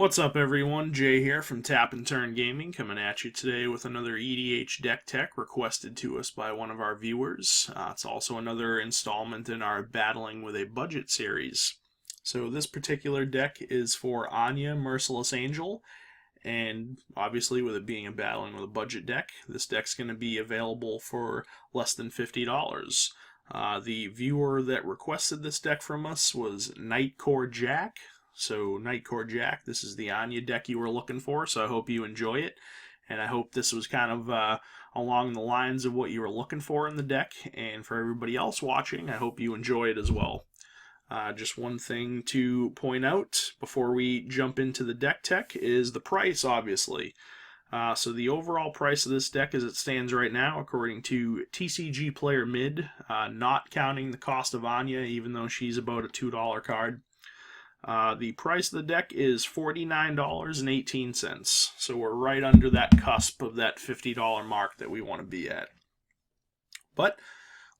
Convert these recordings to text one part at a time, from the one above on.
What's up everyone, Jay here from Tap and Turn Gaming, coming at you today with another EDH deck tech requested to us by one of our viewers. It's also another installment in our Battling with a Budget series. So this particular deck is for Anya, Merciless Angel, and obviously with it being a Battling with a Budget deck, this deck's going to be available for less than $50. The viewer that requested this deck from us was Nightcore Jack. So Nightcore Jack, this is the Anya deck you were looking for, so I hope you enjoy it. And I hope this was kind of along the lines of what you were looking for in the deck. And for everybody else watching, I hope you enjoy it as well. Just one thing to point out before we jump into the deck tech is the price, obviously. So the overall price of this deck as it stands right now, according to TCG Player Mid, not counting the cost of Anya, even though she's about a $2 card, the price of the deck is $49.18, so we're right under that cusp of that $50 mark that we want to be at. But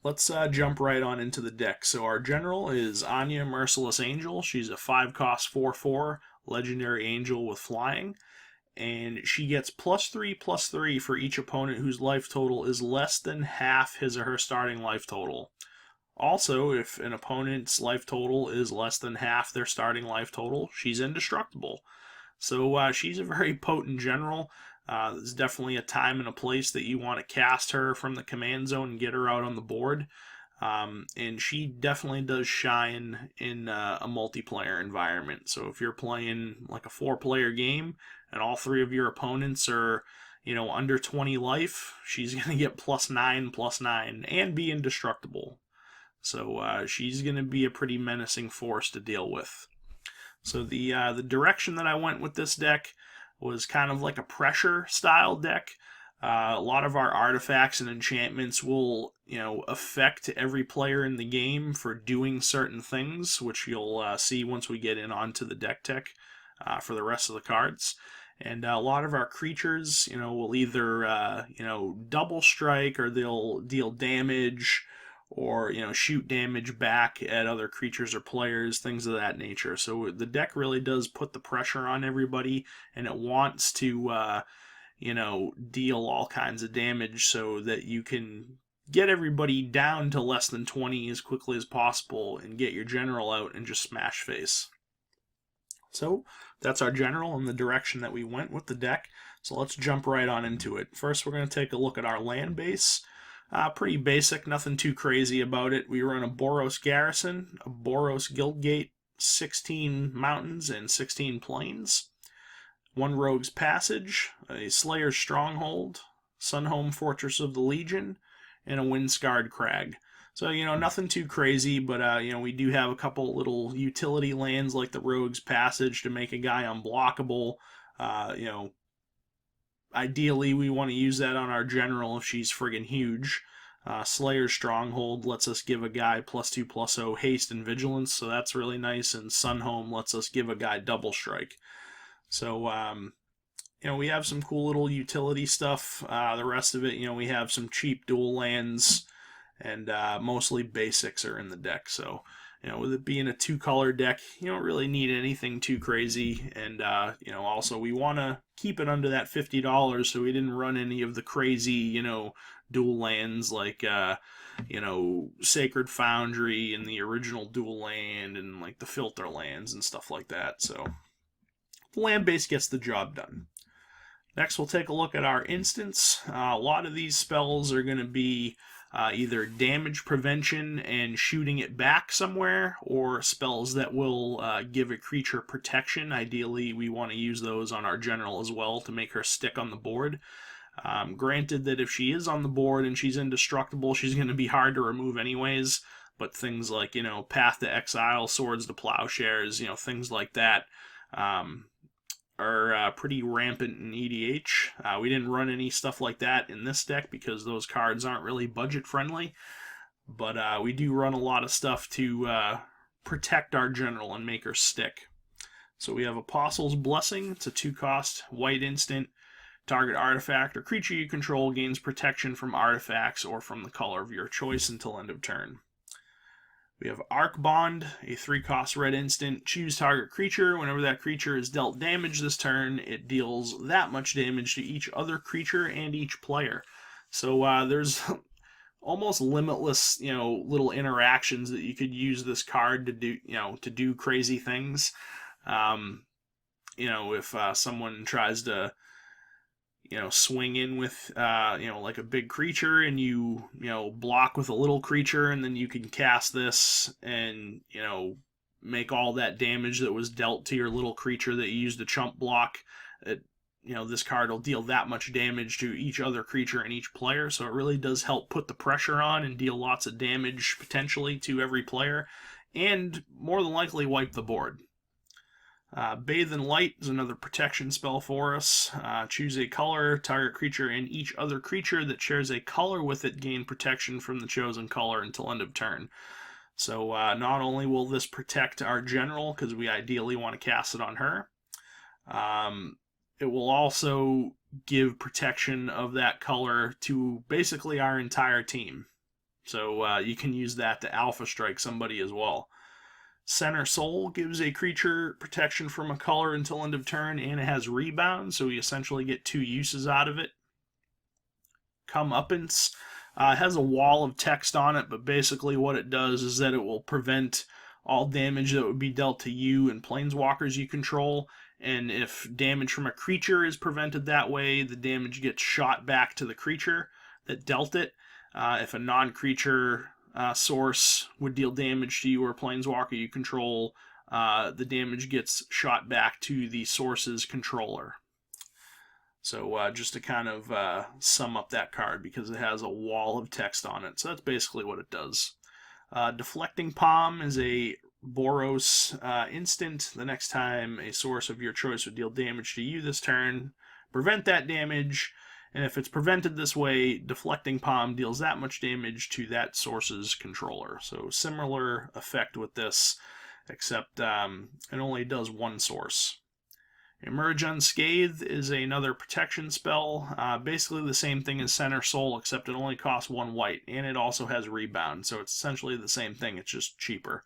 let's jump right on into the deck. So our general is Anya, Merciless Angel. She's a 5-cost 4/4 legendary angel with flying, and she gets +3/+3 for each opponent whose life total is less than half his or her starting life total. Also, if an opponent's life total is less than half their starting life total, she's indestructible. So she's a very potent general. There's definitely a time and a place that you want to cast her from the command zone and get her out on the board. And she definitely does shine in a multiplayer environment. So if you're playing like a 4-player game and all 3 of your opponents are, under 20 life, she's going to get +9/+9 and be indestructible. So she's going to be a pretty menacing force to deal with. So the direction that I went with this deck was kind of like a pressure style deck. A lot of our artifacts and enchantments will, affect every player in the game for doing certain things, which you'll see once we get in onto the deck tech for the rest of the cards. And a lot of our creatures, will either, double strike, or they'll deal damage, or shoot damage back at other creatures or players, things of that nature. So the deck really does put the pressure on everybody, and it wants to deal all kinds of damage so that you can get everybody down to less than 20 as quickly as possible and get your general out and just smash face. So that's our general and the direction that we went with the deck. So let's jump right on into it. First, we're going to take a look at our land base. Pretty basic, nothing too crazy about it. We run a Boros Garrison, a Boros Guildgate, 16 mountains and 16 plains, 1 Rogue's Passage, a Slayer's Stronghold, Sunhome Fortress of the Legion, and a Windscarred Crag. So, nothing too crazy, but, we do have a couple little utility lands like the Rogue's Passage to make a guy unblockable. Ideally, we want to use that on our general if she's friggin' huge. Slayer's Stronghold lets us give a guy +2/+0 haste and vigilance, so that's really nice. And Sunhome lets us give a guy double strike. So, we have some cool little utility stuff. The rest of it, we have some cheap dual lands, and mostly basics are in the deck. So, with it being a 2-color deck, you don't really need anything too crazy. And, also we want to keep it under that $50, so we didn't run any of the crazy, dual lands like, Sacred Foundry and the original dual land and like the filter lands and stuff like that. So the land base gets the job done. Next, we'll take a look at our instants. A lot of these spells are going to be either damage prevention and shooting it back somewhere, or spells that will give a creature protection. Ideally, we want to use those on our general as well to make her stick on the board. Granted that if she is on the board and she's indestructible, she's going to be hard to remove anyways, but things like, Path to Exile, Swords to Plowshares, things like that are pretty rampant in EDH. We didn't run any stuff like that in this deck because those cards aren't really budget friendly, but we do run a lot of stuff to protect our general and make her stick. So we have Apostle's Blessing. It's a 2-cost white instant. Target artifact or creature you control gains protection from artifacts or from the color of your choice until end of turn. We have Arc Bond, a 3-cost red instant. Choose target creature. Whenever that creature is dealt damage this turn, it deals that much damage to each other creature and each player. So there's almost limitless, little interactions that you could use this card to do, to do crazy things. If someone tries to, swing in with, like a big creature, and you block with a little creature, and then you can cast this and, make all that damage that was dealt to your little creature that you used to chump block. This card will deal that much damage to each other creature and each player, so it really does help put the pressure on and deal lots of damage potentially to every player, and more than likely wipe the board. Bathe in Light is another protection spell for us. Choose a color, target creature, and each other creature that shares a color with it gain protection from the chosen color until end of turn. So not only will this protect our general, because we ideally want to cast it on her, it will also give protection of that color to basically our entire team. So you can use that to alpha strike somebody as well. Center Soul gives a creature protection from a color until end of turn, and it has rebound, so we essentially get 2 uses out of it. Comeuppance has a wall of text on it, but basically what it does is that it will prevent all damage that would be dealt to you and planeswalkers you control, and if damage from a creature is prevented that way, the damage gets shot back to the creature that dealt it. If a non-creature source would deal damage to you or planeswalker you control, the damage gets shot back to the source's controller. So just to kind of sum up that card, because it has a wall of text on it. So that's basically what it does. Deflecting Palm is a boros instant. The next time a source of your choice would deal damage to you this turn, prevent that damage. And if it's prevented this way, Deflecting Palm deals that much damage to that source's controller. So similar effect with this, except it only does one source. Emerge Unscathed is another protection spell. Basically the same thing as Center Soul, except it only costs 1 white, and it also has rebound. So it's essentially the same thing, it's just cheaper.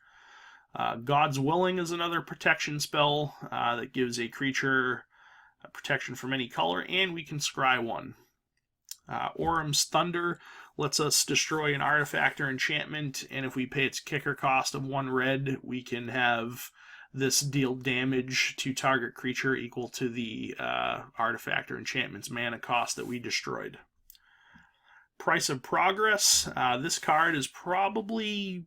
God's Willing is another protection spell that gives a creature protection from any color, and we can scry 1. Orum's Thunder lets us destroy an artifact or enchantment, and if we pay its kicker cost of 1 red, we can have this deal damage to target creature equal to the artifact or enchantment's mana cost that we destroyed. Price of Progress. This card is probably,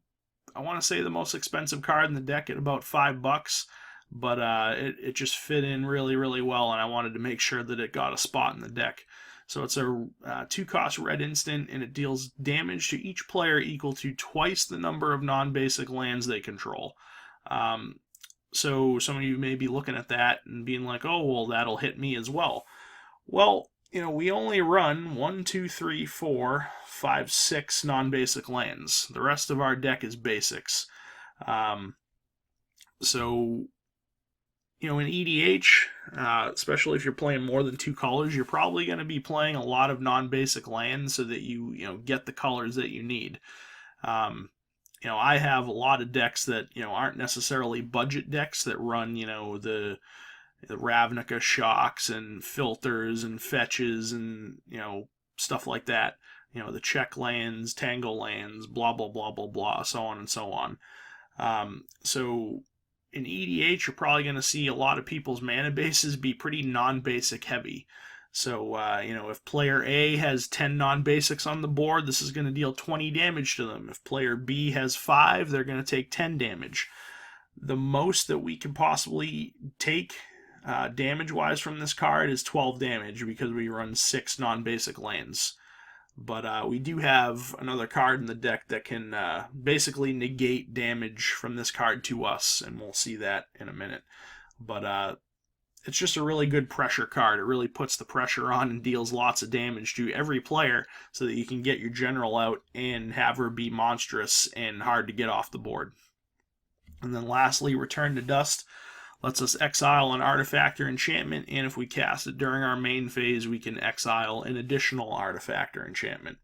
I want to say, the most expensive card in the deck at about $5, but it just fit in really, really well, and I wanted to make sure that it got a spot in the deck. So it's a 2-cost red instant, and it deals damage to each player equal to twice the number of non-basic lands they control. So some of you may be looking at that and being like, oh, well, that'll hit me as well. Well, we only run 1, 2, 3, 4, 5, 6 non-basic lands. The rest of our deck is basics. So in EDH, especially if you're playing more than 2 colors, you're probably going to be playing a lot of non-basic lands so that you get the colors that you need. I have a lot of decks that aren't necessarily budget decks that run the Ravnica shocks and filters and fetches and stuff like that. The check lands, tangle lands, blah blah blah blah blah, so on and so on. So in EDH, you're probably going to see a lot of people's mana bases be pretty non-basic heavy. So, if player A has 10 non-basics on the board, this is going to deal 20 damage to them. If player B has 5, they're going to take 10 damage. The most that we can possibly take damage-wise from this card is 12 damage, because we run 6 non-basic lands. But we do have another card in the deck that can basically negate damage from this card to us, and we'll see that in a minute. But it's just a really good pressure card. It really puts the pressure on and deals lots of damage to every player so that you can get your general out and have her be monstrous and hard to get off the board. And then lastly, Return to Dust lets us exile an artifact or enchantment, and if we cast it during our main phase, we can exile an additional artifact or enchantment.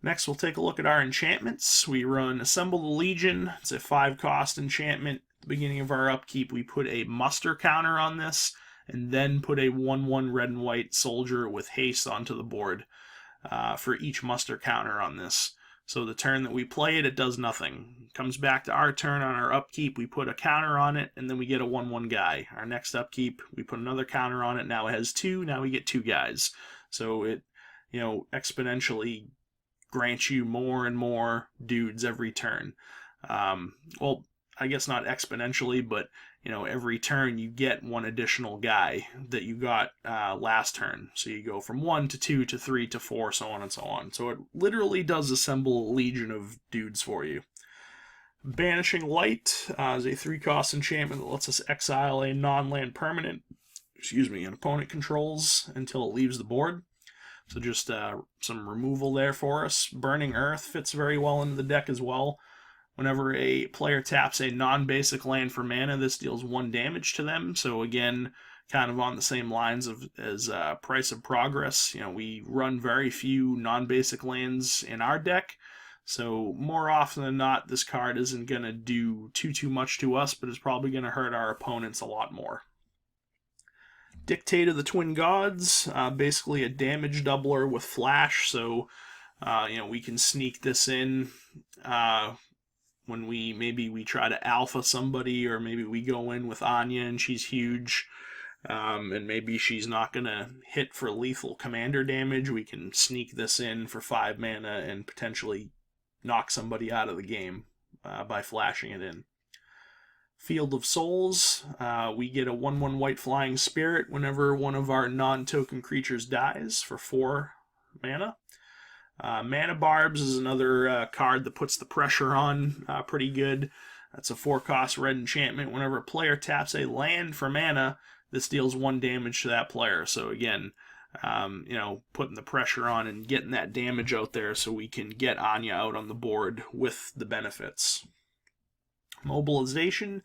Next, we'll take a look at our enchantments. We run Assemble the Legion. It's a 5-cost enchantment. At the beginning of our upkeep, we put a muster counter on this, and then put a 1/1 red and white soldier with haste onto the board for each muster counter on this. So the turn that we play it, it does nothing. It comes back to our turn on our upkeep, we put a counter on it, and then we get a 1/1 guy. Our next upkeep, we put another counter on it, now it has 2, now we get 2 guys. So it, exponentially grants you more and more dudes every turn. Well, I guess not exponentially, but every turn you get 1 additional guy that you got last turn. So you go from 1 to 2 to 3 to 4, so on and so on. So it literally does assemble a legion of dudes for you. Banishing Light is a 3-cost enchantment that lets us exile a non-land permanent, an opponent controls until it leaves the board. So just some removal there for us. Burning Earth fits very well into the deck as well. Whenever a player taps a non-basic land for mana, this deals 1 damage to them. So again, kind of on the same lines as Price of Progress. We run very few non-basic lands in our deck. So more often than not, this card isn't going to do too much to us, but it's probably going to hurt our opponents a lot more. Dictate of the Twin Gods, basically a damage doubler with flash, so we can sneak this in when we try to alpha somebody, or maybe we go in with Anya and she's huge, and maybe she's not going to hit for lethal commander damage. We can sneak this in for 5 mana and potentially knock somebody out of the game by flashing it in. Field of Souls, we get a 1/1 white flying spirit whenever one of our non-token creatures dies for 4 mana. Mana Barbs is another card that puts the pressure on pretty good. That's a 4-cost red enchantment. Whenever a player taps a land for mana, this deals 1 damage to that player. So again, putting the pressure on and getting that damage out there so we can get Anya out on the board with the benefits. Mobilization,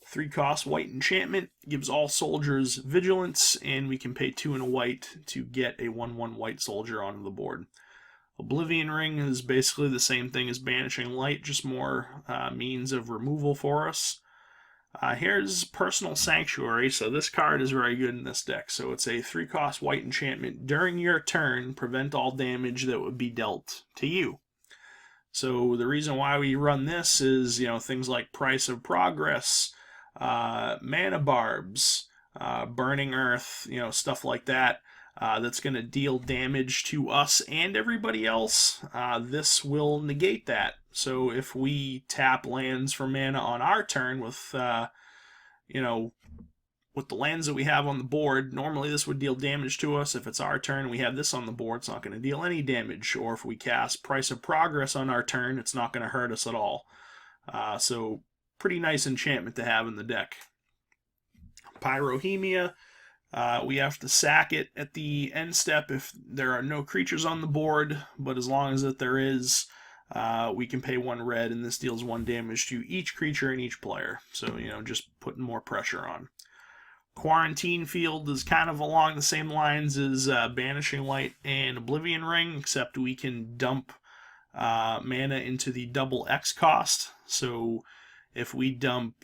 3-cost white enchantment, gives all soldiers vigilance, and we can pay 2 and a white to get a 1/1 white soldier onto the board. Oblivion Ring is basically the same thing as Banishing Light, just more means of removal for us. Here's Personal Sanctuary, so this card is very good in this deck. So it's a 3-cost white enchantment. During your turn, prevent all damage that would be dealt to you. So the reason why we run this is, things like Price of Progress, Mana Barbs, Burning Earth, stuff like that. That's going to deal damage to us and everybody else. This will negate that. So if we tap lands for mana on our turn with the lands that we have on the board, normally this would deal damage to us. If it's our turn and we have this on the board, it's not going to deal any damage. Or if we cast Price of Progress on our turn, it's not going to hurt us at all. So pretty nice enchantment to have in the deck. Pyrohemia. We have to sack it at the end step if there are no creatures on the board, but as long as that there is, we can pay 1 red, and this deals 1 damage to each creature and each player. So, just putting more pressure on. Quarantine Field is kind of along the same lines as Banishing Light and Oblivion Ring, except we can dump mana into the double X cost. So if we dump,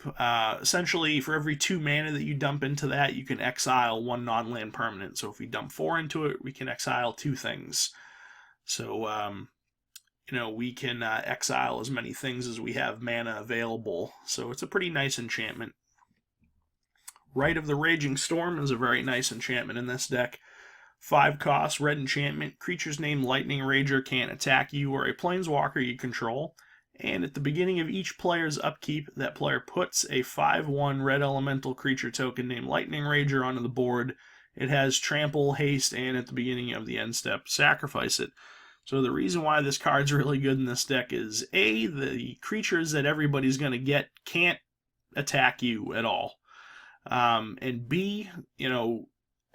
essentially for every 2 mana that you dump into that, you can exile 1 non-land permanent. So if we dump 4 into it, we can exile 2 things. So, we can exile as many things as we have mana available. So it's a pretty nice enchantment. Rite of the Raging Storm is a very nice enchantment in this deck. 5-cost red enchantment. Creatures named Lightning Rager can't attack you or a planeswalker you control. And at the beginning of each player's upkeep, that player puts a 5/1 red elemental creature token named Lightning Rager onto the board. It has trample, haste, and at the beginning of the end step, sacrifice it. So the reason why this card's really good in this deck is, A, the creatures that everybody's going to get can't attack you at all. And B,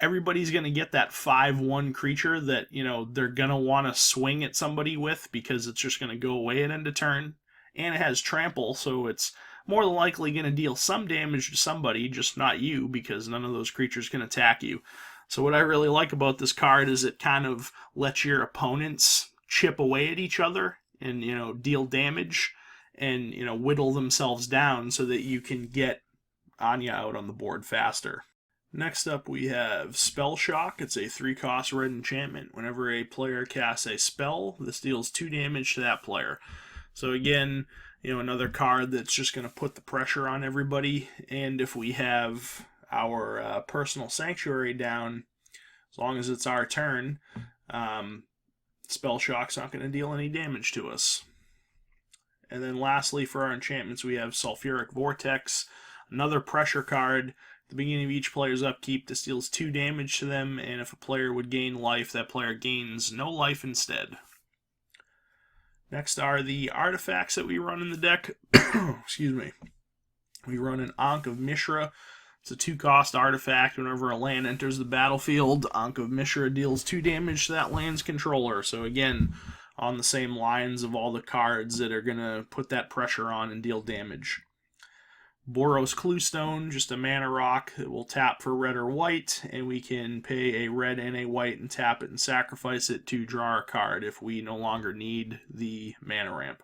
everybody's going to get that 5/1 creature that, they're going to want to swing at somebody with because it's just going to go away at end of turn. And it has trample, so it's more than likely going to deal some damage to somebody, just not you, because none of those creatures can attack you. So what I really like about this card is it kind of lets your opponents chip away at each other and, deal damage and, whittle themselves down so that you can get Anya out on the board faster. Next up, we have Spell Shock. It's a 3-cost red enchantment. Whenever a player casts a spell, this deals 2 damage to that player. So again, another card that's just going to put the pressure on everybody. And if we have our Personal Sanctuary down, as long as it's our turn, Spell Shock's not going to deal any damage to us. And then lastly, for our enchantments, we have Sulfuric Vortex, another pressure card. At the beginning of each player's upkeep, this deals 2 damage to them, and if a player would gain life, that player gains no life instead. Next are the artifacts that we run in the deck. Excuse me. We run an Ankh of Mishra. It's a 2-cost artifact. Whenever a land enters the battlefield, Ankh of Mishra deals 2 damage to that land's controller. So again, on the same lines of all the cards that are going to put that pressure on and deal damage. Boros Cluestone, just a mana rock that will tap for red or white, and we can pay a red and a white and tap it and sacrifice it to draw a card if we no longer need the mana ramp.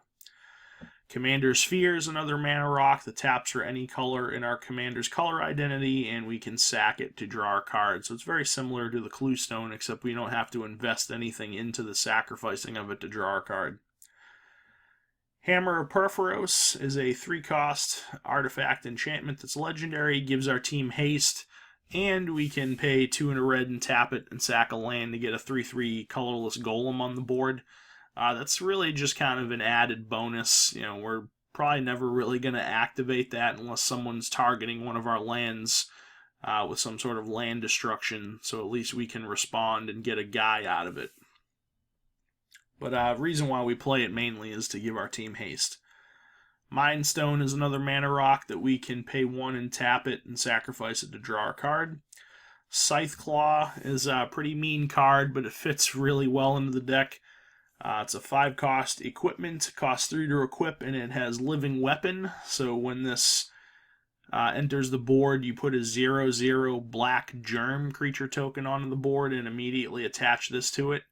Commander's Sphere is another mana rock that taps for any color in our commander's color identity, and we can sack it to draw a card. So it's very similar to the Cluestone, except we don't have to invest anything into the sacrificing of it to draw a card. Hammer of Perforos is a 3-cost artifact enchantment that's legendary, gives our team haste, and we can pay 2 and a red and tap it and sack a land to get a 3/3 colorless golem on the board. That's really just kind of an added bonus. We're probably never really going to activate that unless someone's targeting one of our lands with some sort of land destruction, so at least we can respond and get a guy out of it. But reason why we play it mainly is to give our team haste. Mind Stone is another mana rock that we can pay 1 and tap it and sacrifice it to draw a card. Scythe Claw is a pretty mean card, but it fits really well into the deck. It's a 5-cost equipment, costs 3 to equip, and it has Living Weapon. So when this enters the board, you put a 0/0 black germ creature token onto the board and immediately attach this to it.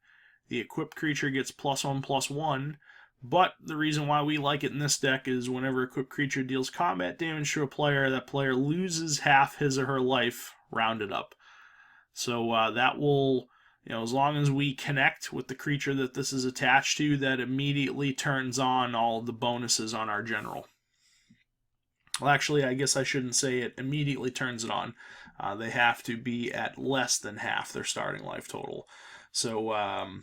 The equipped creature gets +1/+1, but the reason why we like it in this deck is whenever equipped creature deals combat damage to a player, that player loses half his or her life rounded up. So that will, as long as we connect with the creature that this is attached to, that immediately turns on all of the bonuses on our general. Well, actually, I guess I shouldn't say it immediately turns it on. They have to be at less than half their starting life total. So,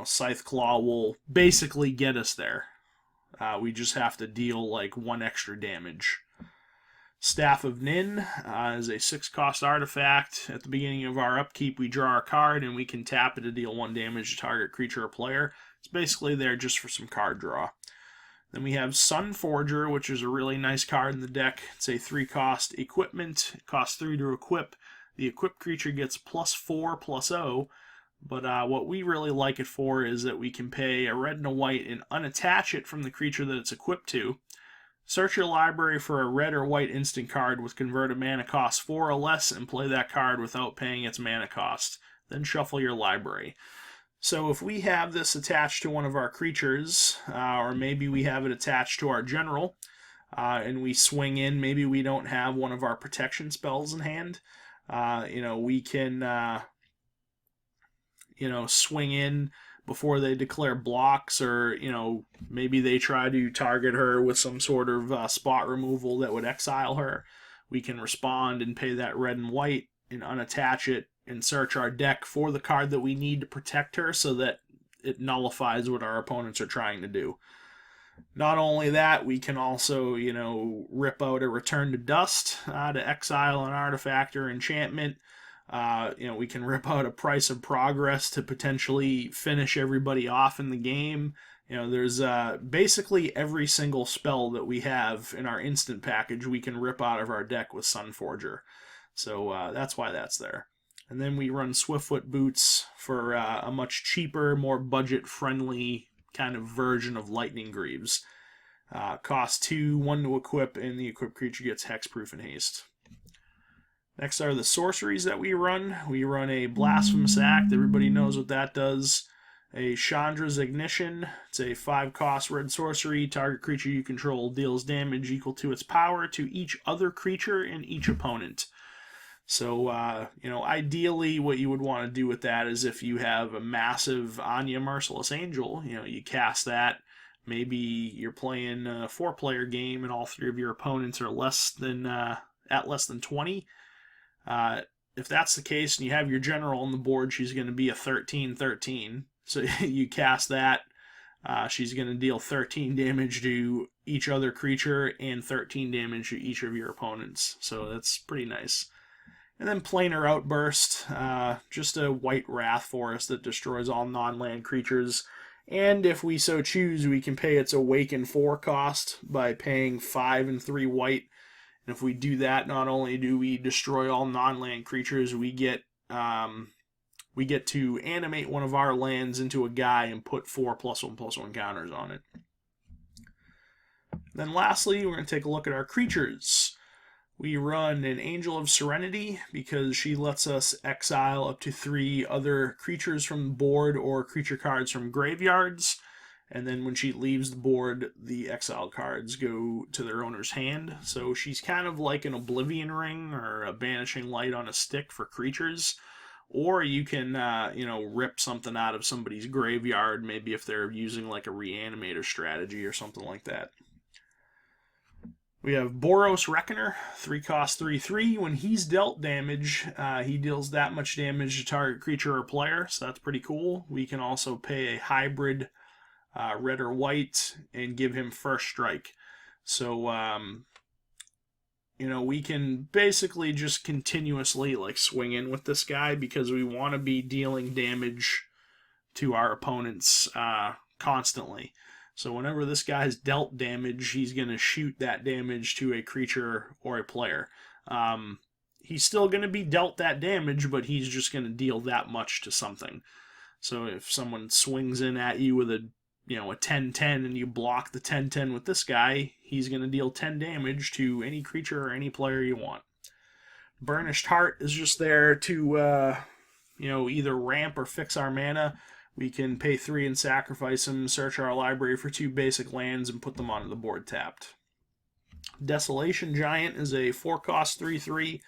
Scythe Claw will basically get us there. We just have to deal 1 extra damage. Staff of Nin is a 6-cost artifact. At the beginning of our upkeep, we draw a card, and we can tap it to deal 1 damage to target creature or player. It's basically there just for some card draw. Then we have Sunforger, which is a really nice card in the deck. It's a 3-cost equipment. It costs 3 to equip. The equipped creature gets +4/+0. But what we really like it for is that we can pay a red and a white and unattach it from the creature that it's equipped to. Search your library for a red or white instant card with converted mana cost 4 or less and play that card without paying its mana cost. Then shuffle your library. So if we have this attached to one of our creatures, or maybe we have it attached to our general, and we swing in, maybe we don't have one of our protection spells in hand, we can... swing in before they declare blocks, or, maybe they try to target her with some sort of spot removal that would exile her. We can respond and pay that red and white and unattach it and search our deck for the card that we need to protect her so that it nullifies what our opponents are trying to do. Not only that, we can also, rip out a Return to Dust to exile an artifact or enchantment. We can rip out a Price of Progress to potentially finish everybody off in the game. There's basically every single spell that we have in our instant package we can rip out of our deck with Sunforger. So that's why that's there. And then we run Swiftfoot Boots for a much cheaper, more budget-friendly kind of version of Lightning Greaves. Cost 2, 1 to equip, and the equipped creature gets Hexproof and Haste. Next are the sorceries that we run. We run a Blasphemous Act. Everybody knows what that does. a Chandra's Ignition. It's a 5-cost red sorcery. Target creature you control deals damage equal to its power to each other creature and each opponent. So, ideally what you would want to do with that is if you have a massive Anya Merciless Angel, you cast that. Maybe you're playing a 4-player game and all 3 of your opponents are at less than 20. If that's the case and you have your general on the board, she's going to be a 13/13. So you cast that. She's going to deal 13 damage to each other creature and 13 damage to each of your opponents. So that's pretty nice. And then Planar Outburst, just a white Wrath Forest that destroys all non-land creatures. And if we so choose, we can pay its Awaken 4 cost by paying 5 and 3 white. And if we do that, not only do we destroy all non-land creatures, we get to animate one of our lands into a guy and put 4 +1/+1 counters on it. Then lastly, we're going to take a look at our creatures. We run an Angel of Serenity because she lets us exile up to 3 other creatures from the board or creature cards from graveyards. And then when she leaves the board, the exiled cards go to their owner's hand. So she's kind of like an Oblivion Ring or a Banishing Light on a stick for creatures. Or you can, rip something out of somebody's graveyard, maybe if they're using like a Reanimator strategy or something like that. We have Boros Reckoner, 3-cost 3/3. When he's dealt damage, he deals that much damage to target creature or player, so that's pretty cool. We can also pay a hybrid red or white and give him first strike. So, we can basically just continuously swing in with this guy because we want to be dealing damage to our opponents constantly. So whenever this guy's dealt damage, he's going to shoot that damage to a creature or a player. He's still going to be dealt that damage, but he's just going to deal that much to something. So if someone swings in at you with a 10/10 and you block the 10/10 with this guy, he's going to deal 10 damage to any creature or any player you want. Burnished Heart is just there to either ramp or fix our mana. We can pay 3 and sacrifice them, search our library for 2 basic lands, and put them onto the board tapped. Desolation Giant is a 4-cost 3/3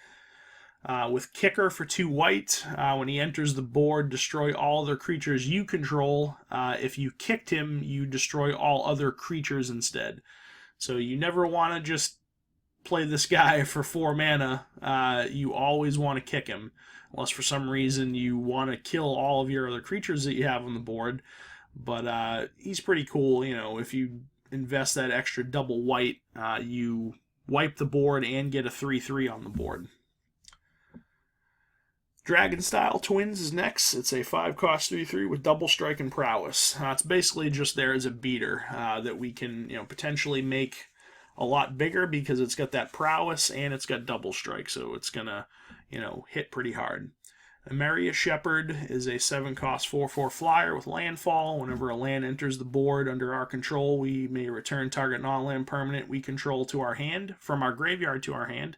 with Kicker for 2 white. When he enters the board, destroy all other creatures you control. If you kicked him, you destroy all other creatures instead. So you never want to just play this guy for 4 mana. You always want to kick him. Unless for some reason you want to kill all of your other creatures that you have on the board. But he's pretty cool. If you invest that extra double white, you wipe the board and get a 3/3 on the board. Dragon Style Twins is next. It's a 5-cost 3/3 with double strike and prowess. It's basically just there as a beater that we can potentially make a lot bigger because it's got that prowess and it's got double strike, so it's gonna hit pretty hard. Mariya Shepherd is a 7-cost 4/4 flyer with landfall. Whenever a land enters the board under our control, we may return target non-land permanent we control to our hand, from our graveyard to our hand.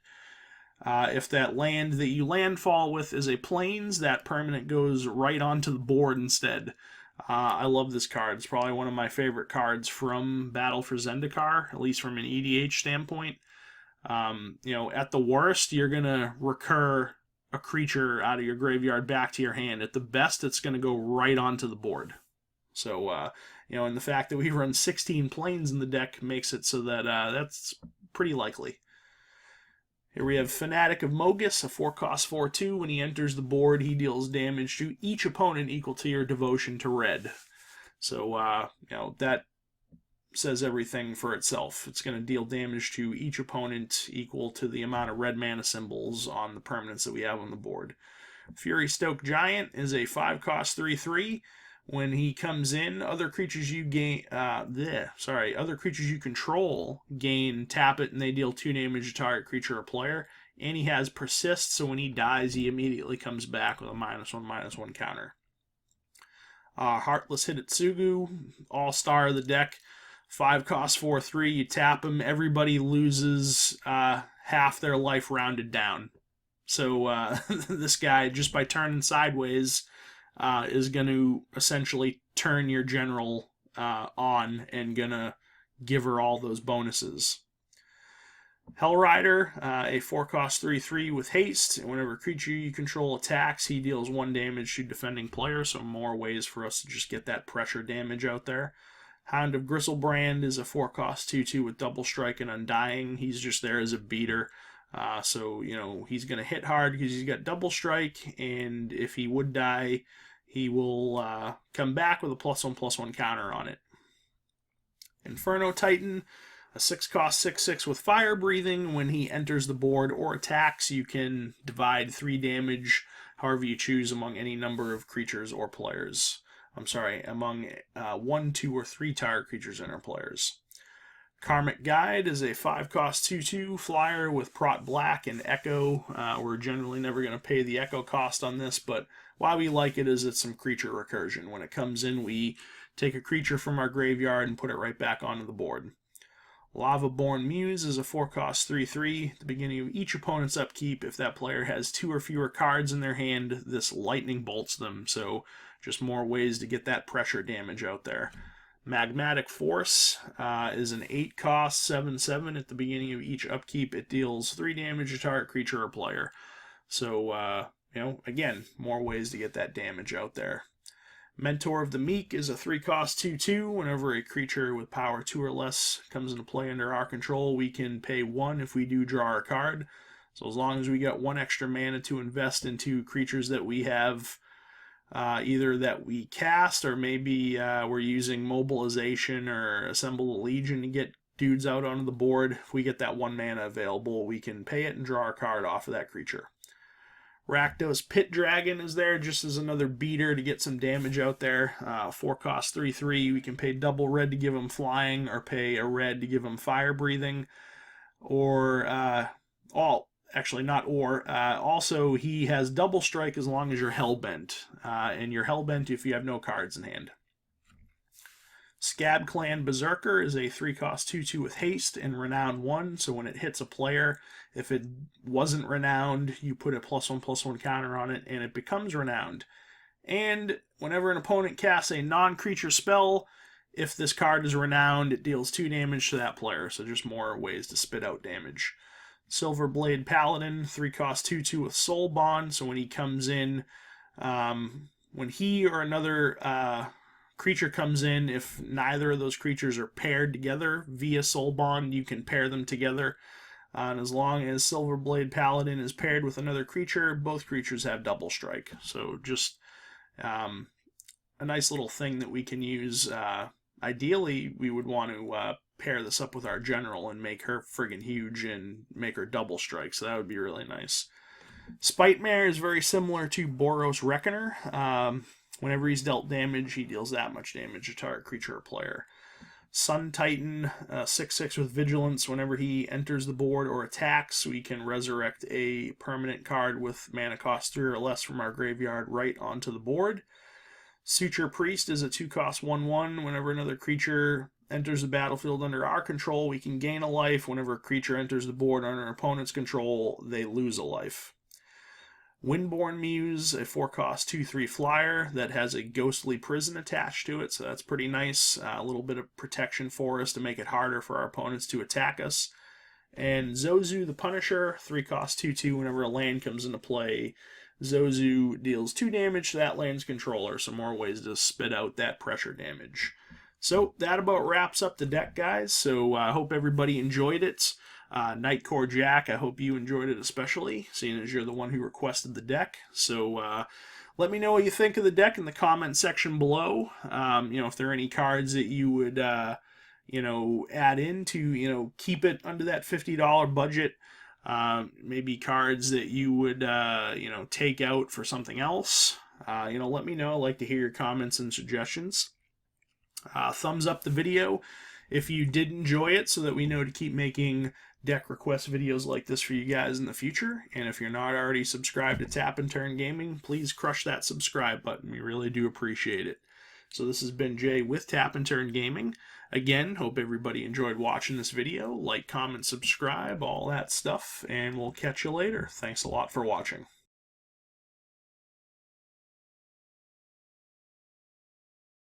If that land that you landfall with is a plains, that permanent goes right onto the board instead. I love this card. It's probably one of my favorite cards from Battle for Zendikar, at least from an EDH standpoint. At the worst, you're going to recur a creature out of your graveyard back to your hand. At the best, it's going to go right onto the board. So, and the fact that we run 16 planes in the deck makes it so that that's pretty likely. Here we have Fanatic of Mogus, a 4-cost 4/2. When he enters the board, he deals damage to each opponent equal to your devotion to red. So, that says everything for itself. It's going to deal damage to each opponent equal to the amount of red mana symbols on the permanents that we have on the board. Fury Stoke Giant is a 5-cost 3/3. When he comes in, other creatures you control gain tap it and they deal 2 damage to target creature or player. And he has Persist, so when he dies, he immediately comes back with a -1/-1 counter. Heartless Hidetsugu, all-star of the deck. 5-cost 4/3, you tap him, everybody loses half their life rounded down. So this guy, just by turning sideways, is going to essentially turn your general on and gonna give her all those bonuses. Hellrider, a 4-cost 3/3 with haste. And whenever a creature you control attacks, he deals 1 damage to defending players, so more ways for us to just get that pressure damage out there. Hound of Gristlebrand is a 4-cost 2/2 with double strike and undying. He's just there as a beater. So, he's going to hit hard because he's got double strike, and if he would die, he will come back with a +1/+1 counter on it. Inferno Titan, a 6-cost 6/6 with fire breathing. When he enters the board or attacks, you can divide 3 damage however you choose among any number of creatures or players. Among 1, 2, or 3 target creatures and or players. Karmic Guide is a 5-cost 2/2 flyer with Prot Black and Echo. We're generally never going to pay the Echo cost on this, but why we like it is it's some creature recursion. When it comes in, we take a creature from our graveyard and put it right back onto the board. Lava-Born Muse is a 4-cost 3/3. At the beginning of each opponent's upkeep, if that player has 2 or fewer cards in their hand, this lightning bolts them, so just more ways to get that pressure damage out there. Magmatic Force is an 8-cost 7/7. At the beginning of each upkeep, it deals 3 damage to target creature or player. So, again, more ways to get that damage out there. Mentor of the Meek is a 3-cost 2/2. Whenever a creature with power 2 or less comes into play under our control, we can pay 1 if we do draw a card. So as long as we got 1 extra mana to invest into creatures that we have, either that we cast, or maybe we're using mobilization or assemble a legion to get dudes out onto the board. If we get that 1 mana available, we can pay it and draw a card off of that creature. Rakdos Pit Dragon is there just as another beater to get some damage out there. 4-cost 3/3. We can pay double red to give him flying, or pay a red to give him fire breathing. Also, he has double strike as long as you're hellbent. And you're hellbent if you have no cards in hand. Scab Clan Berserker is a 3-cost 2/2 with haste and renown 1. So when it hits a player, if it wasn't renowned, you put a +1/+1 counter on it, and it becomes renowned. And whenever an opponent casts a non-creature spell, if this card is renowned, it deals 2 damage to that player. So just more ways to spit out damage. Silverblade Paladin, 3-cost 2/2 with Soul Bond. So when he comes in, when he or another creature comes in, if neither of those creatures are paired together via Soul Bond, you can pair them together. And as long as Silverblade Paladin is paired with another creature, both creatures have double strike. So just a nice little thing that we can use. Ideally, we would want to pair this up with our general and make her friggin' huge and make her double strike. So that would be really nice. Spite Mare is very similar to Boros Reckoner. Whenever he's dealt damage, he deals that much damage to target creature or player. Sun Titan, 6/6 with Vigilance. Whenever he enters the board or attacks, we can resurrect a permanent card with mana cost 3 or less from our graveyard right onto the board. Suture Priest is a 2-cost 1/1. Whenever another creature enters the battlefield under our control, we can gain a life. Whenever a creature enters the board under an opponent's control, they lose a life. Windborn Muse, a 4-cost 2/3 flyer that has a ghostly prison attached to it, so that's pretty nice. A little bit of protection for us to make it harder for our opponents to attack us. And Zozu the Punisher, 3-cost 2/2. Whenever a land comes into play, Zozu deals 2 damage to that land's controller, so more ways to spit out that pressure damage. So that about wraps up the deck, guys. So I hope everybody enjoyed it. Nightcore Jack, I hope you enjoyed it especially, seeing as you're the one who requested the deck. So let me know what you think of the deck in the comment section below. If there are any cards that you would, add in to, keep it under that $50 budget. Maybe cards that you would, take out for something else. Let me know. I'd like to hear your comments and suggestions. Thumbs up the video if you did enjoy it, so that we know to keep making deck request videos like this for you guys in the future. And if you're not already subscribed to Tap and Turn Gaming, please crush that subscribe button. We really do appreciate it. So this has been Jay with Tap and Turn Gaming. Again, hope everybody enjoyed watching this video. Like, comment, subscribe, all that stuff, and we'll catch you later. Thanks a lot for watching.